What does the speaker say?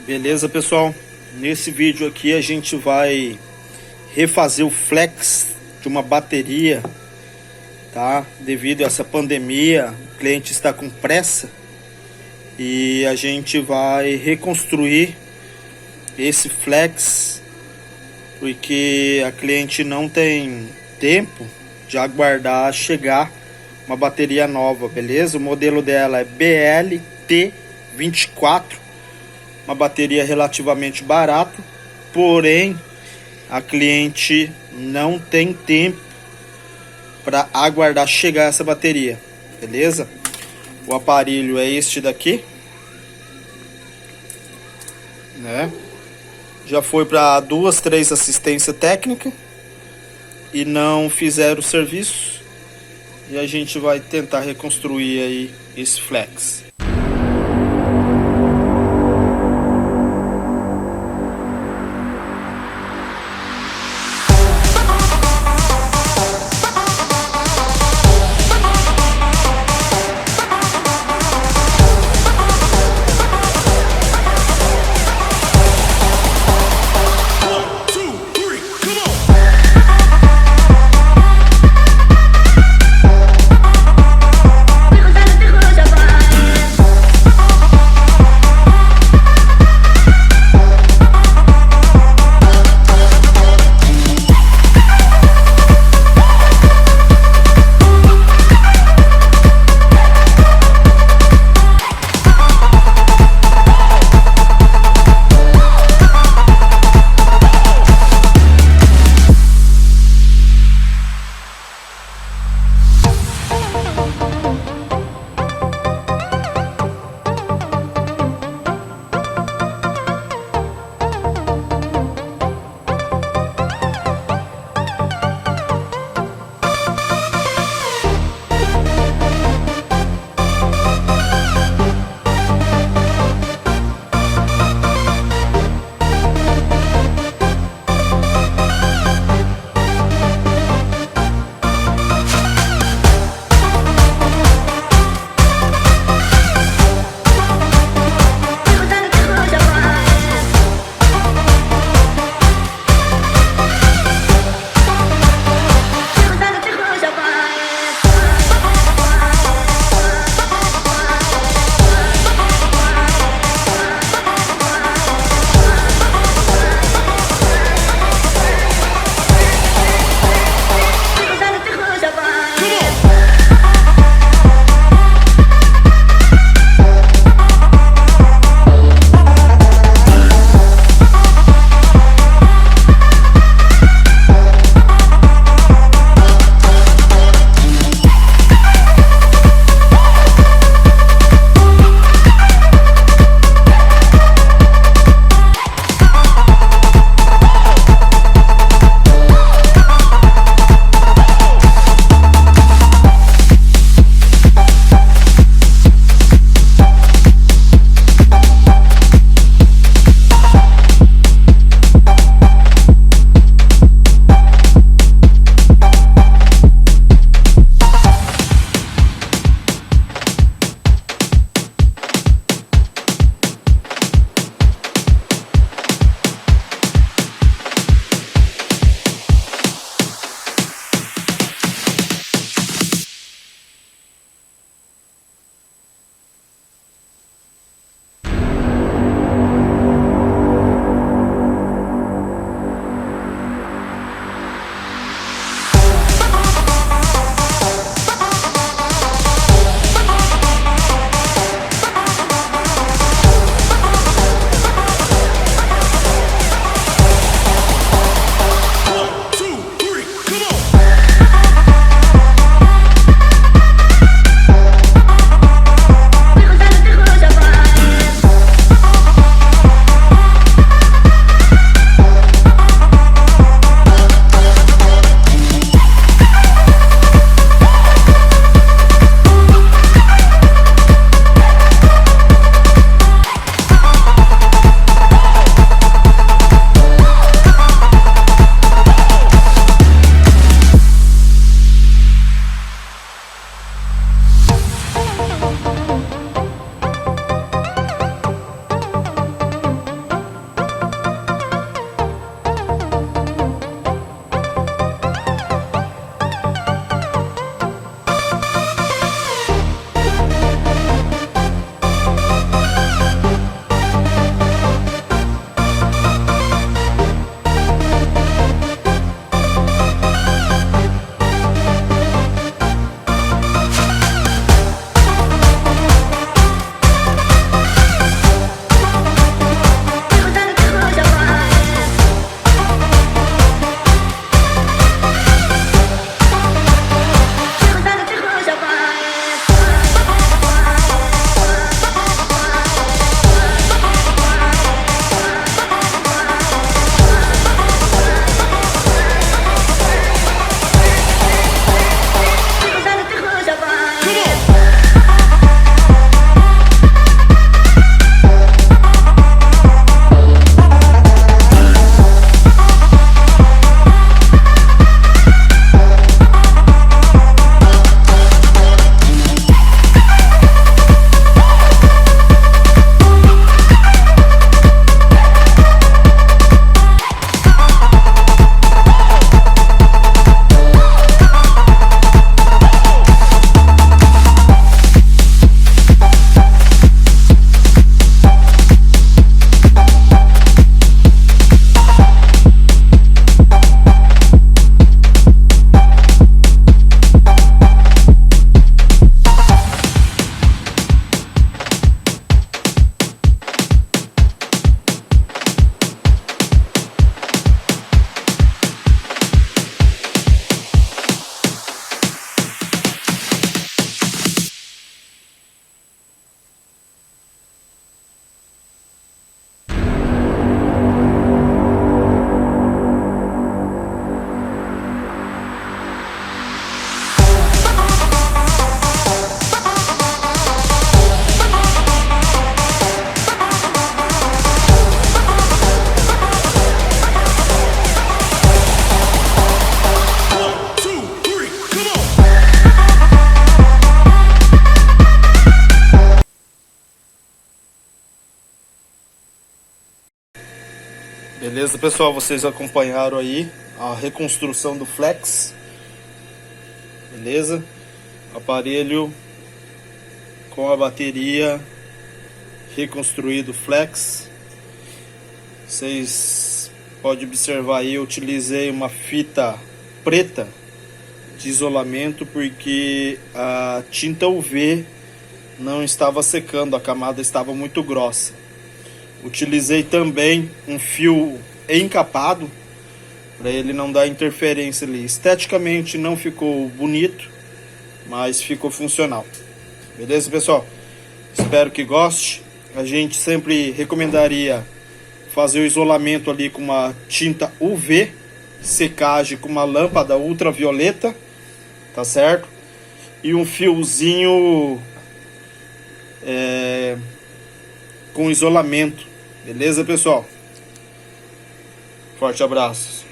Beleza, pessoal? Nesse vídeo aqui a gente vai refazer o flex de uma bateria, tá? Devido a essa pandemia, o cliente está com pressa e a gente vai reconstruir esse flex porque a cliente não tem tempo de aguardar chegar uma bateria nova, beleza? O modelo dela é BLT24, uma bateria relativamente barata, porém a cliente não tem tempo para aguardar chegar essa bateria, beleza? O aparelho é este daqui, né? Já foi para 2, 3 assistência técnica e não fizeram o serviço, e a gente vai tentar reconstruir aí esse flex. Beleza, pessoal? Vocês acompanharam aí a reconstrução do flex. Beleza? Aparelho com a bateria reconstruído flex. Vocês podem observar aí, eu utilizei uma fita preta de isolamento porque a tinta UV não estava secando, a camada estava muito grossa. Utilizei também um fio encapado para ele não dar interferência ali. Esteticamente não ficou bonito, mas ficou funcional. Beleza, pessoal? Espero que goste. A gente sempre recomendaria fazer o isolamento ali com uma tinta UV, secagem com uma lâmpada ultravioleta, tá certo? E um fiozinho com isolamento. Beleza, pessoal? Forte abraço.